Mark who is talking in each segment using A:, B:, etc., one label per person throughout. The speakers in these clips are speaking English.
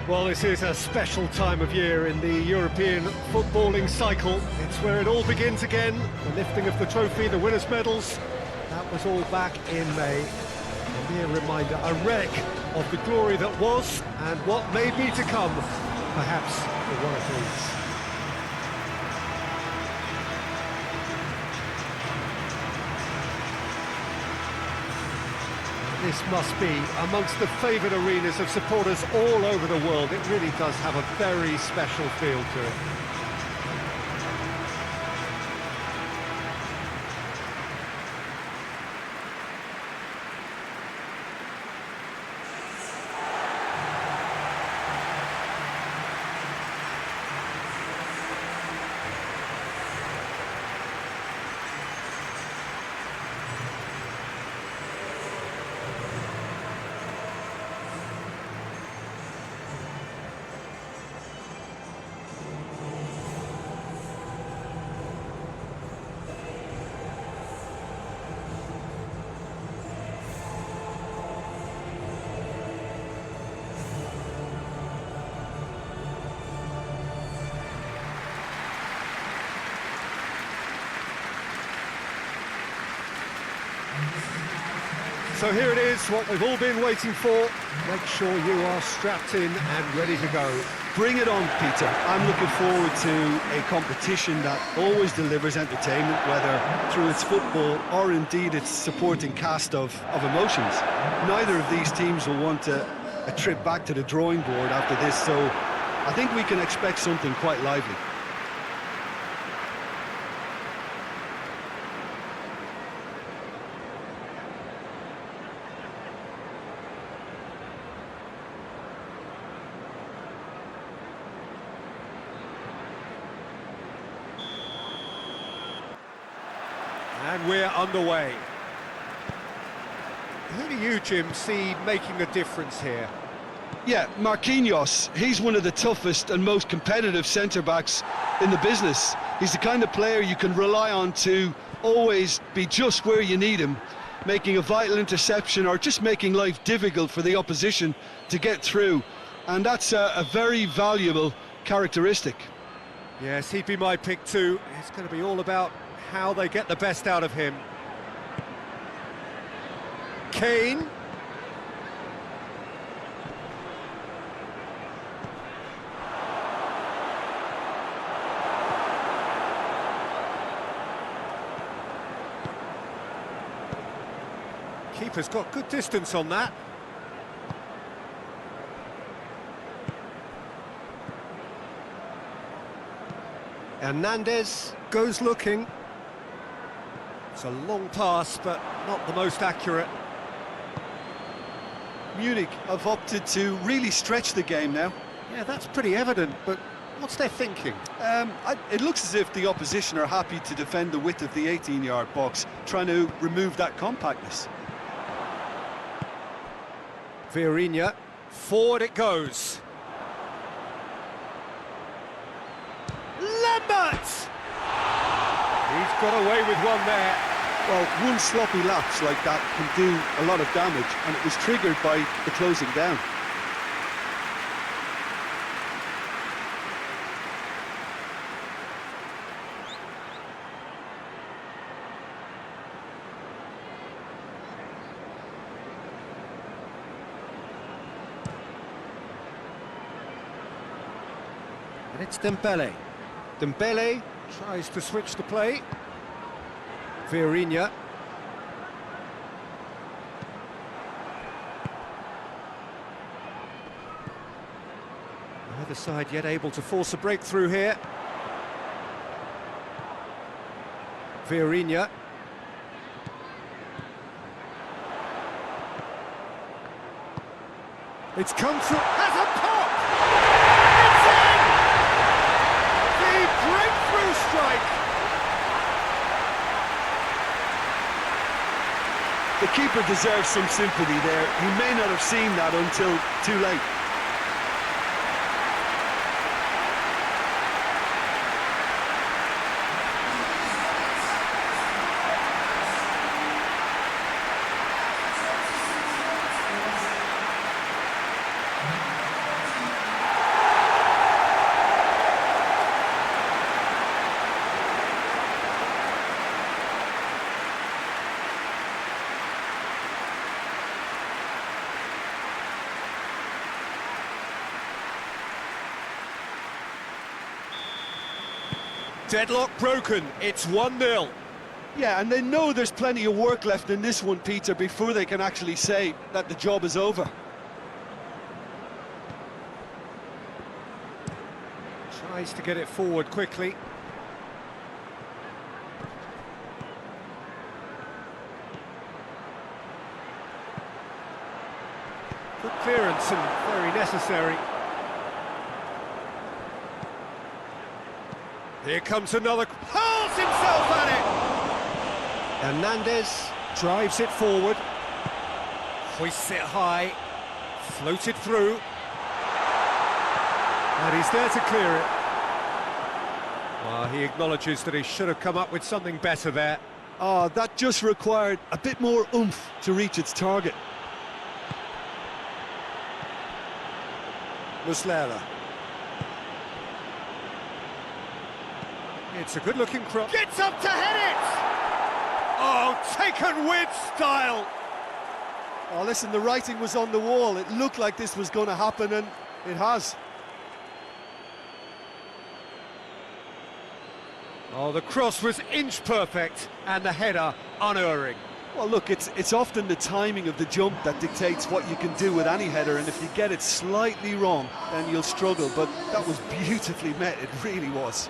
A: Well, this is a special time of year in the European footballing cycle. It's where it all begins again. The lifting of the trophy, the winners' medals. That was all back in May. A mere reminder, a relic of the glory that was and what may be to come, perhaps for one of these. This must be amongst the favoured arenas of supporters all over the world. It really does have a very special feel to it. So here it is, what we've all been waiting for. Make sure you are strapped in and ready to go.
B: Bring it on, Peter. I'm looking forward to a competition that always delivers entertainment, whether through its football or indeed its supporting cast of emotions. Neither of these teams will want a trip back to the drawing board after this, so I think we can expect something quite lively.
A: And we're underway. Who do you, Jim, see making a difference here?
B: Yeah, Marquinhos. He's one of the toughest and most competitive centre-backs in the business. He's the kind of player you can rely on to always be just where you need him, making a vital interception or just making life difficult for the opposition to get through. And that's a very valuable characteristic.
A: Yes, he'd be my pick too. It's going to be all about how they get the best out of him. Kane. Keeper's got good distance on that. Hernandez goes looking. It's a long pass, but not the most accurate.
B: Munich have opted to really stretch the game now.
A: Yeah, that's pretty evident, but what's their thinking?
B: It looks as if the opposition are happy to defend the width of the 18-yard box, trying to remove that compactness.
A: Vieirinha, forward it goes. Lambert! He's got away with one there.
B: Well, one sloppy lapse like that can do a lot of damage, and it was triggered by the closing down.
A: And it's Dembele. Dembele tries to switch the play. Vieirinha. Neither side yet able to force a breakthrough here. Vieirinha. It's come through, has a pop! It's in! The breakthrough strike!
B: The keeper deserves some sympathy there. He may not have seen that until too late.
A: Deadlock broken, it's 1-0.
B: Yeah, and they know there's plenty of work left in this one, Peter, before they can actually say that the job is over.
A: Tries to get it forward quickly. Good clearance and very necessary. Here comes another, hurls himself at it! Hernandez drives it forward, hoists it high, floated through, and he's there to clear it. Well, he acknowledges that he should have come up with something better there.
B: Oh, that just required a bit more oomph to reach its target.
A: Muslera. It's a good-looking cross. Gets up to head it! Oh, taken with style!
B: Oh, listen, the writing was on the wall. It looked like this was going to happen, and it has.
A: Oh, the cross was inch perfect, and the header unerring.
B: Well, look, it's often the timing of the jump that dictates what you can do with any header, and if you get it slightly wrong, then you'll struggle, but that was beautifully met, it really was.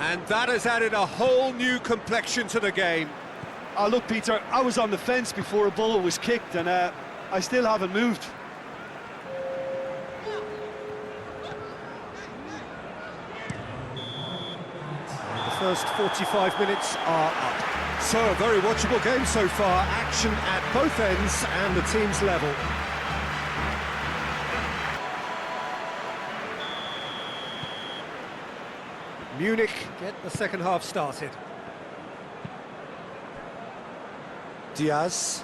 A: And that has added a whole new complexion to the game.
B: Oh, look, Peter, I was on the fence before a ball was kicked, and I still haven't moved.
A: And the first 45 minutes are up. So, a very watchable game so far. Action at both ends and the team's level. Munich get the second half started. Diaz.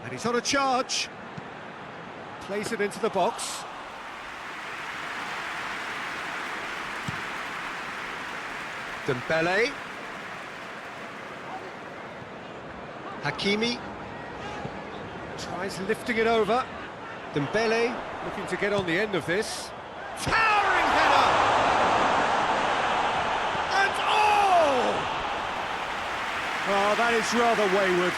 A: And he's on a charge. Plays it into the box. Dembele. Hakimi. Tries lifting it over. Dembele looking to get on the end of this. Towering header! Oh, that is rather wayward.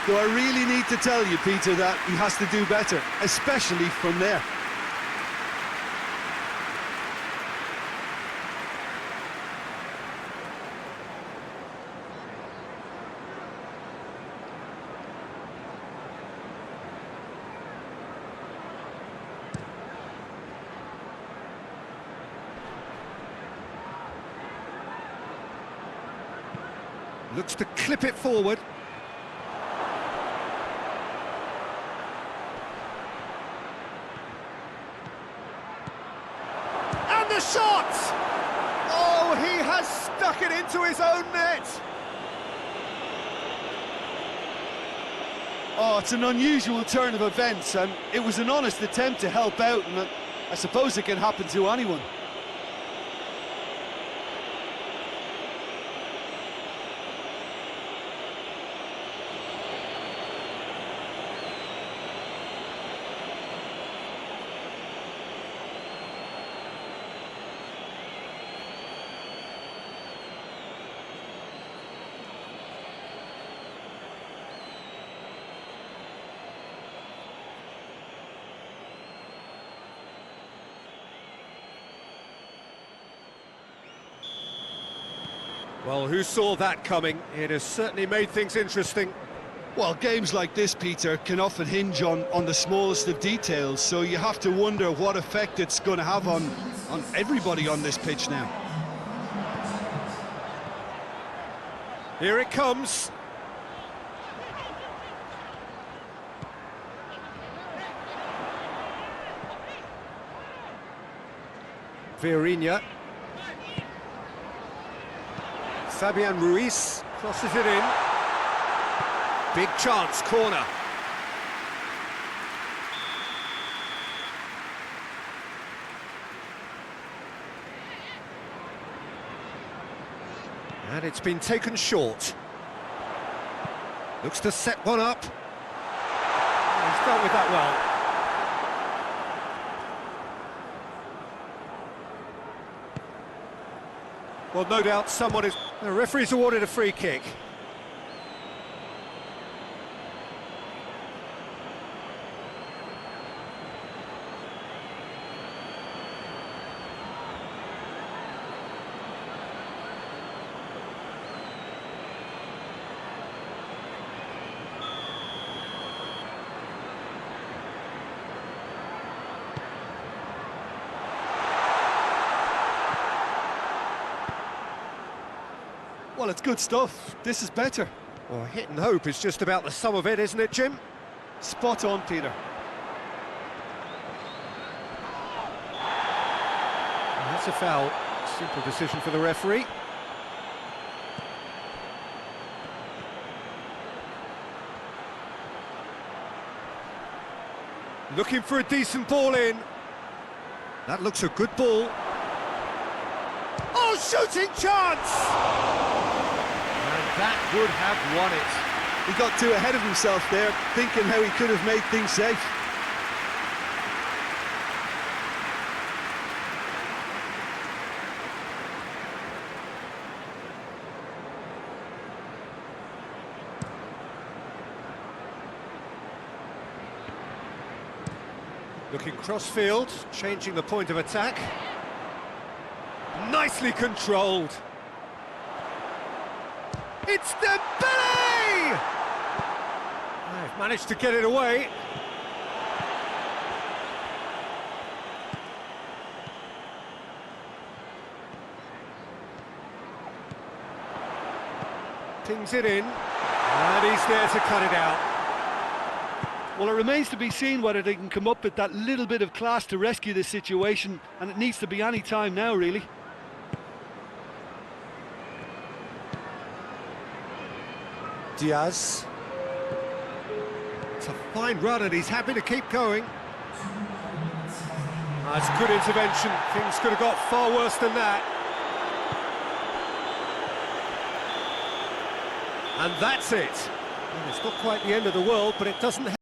B: Do I really need to tell you, Peter, that he has to do better, especially from there?
A: Looks to clip it forward. And the shot! Oh, he has stuck it into his own net!
B: Oh, it's an unusual turn of events, and it was an honest attempt to help out, and I suppose it can happen to anyone.
A: Well, who saw that coming? It has certainly made things interesting.
B: Well, games like this, Peter, can often hinge on the smallest of details, so you have to wonder what effect it's going to have on everybody on this pitch now.
A: Here it comes. Vieirinha. Fabian Ruiz crosses it in. Big chance, corner. And it's been taken short. Looks to set one up. He's dealt with that well. Well, no doubt someone is... The referee's awarded a free kick.
B: Well, it's good stuff. This is better.
A: Well, hit and hope is just about the sum of it, isn't it, Jim?
B: Spot on, Peter.
A: And that's a foul. Simple decision for the referee. Looking for a decent ball in. That looks a good ball. Oh, shooting chance! And that would have won it.
B: He got too ahead of himself there, thinking how he could have made things safe.
A: Looking cross-field, changing the point of attack. Nicely controlled. It's Dembele! They've managed to get it away. Pings it in, and he's there to cut it out.
B: Well, it remains to be seen whether they can come up with that little bit of class to rescue this situation, and it needs to be any time now, really.
A: Diaz. It's a fine run and he's happy to keep going. That's good intervention. Things could have got far worse than that. And that's it. And it's not quite the end of the world, but it doesn't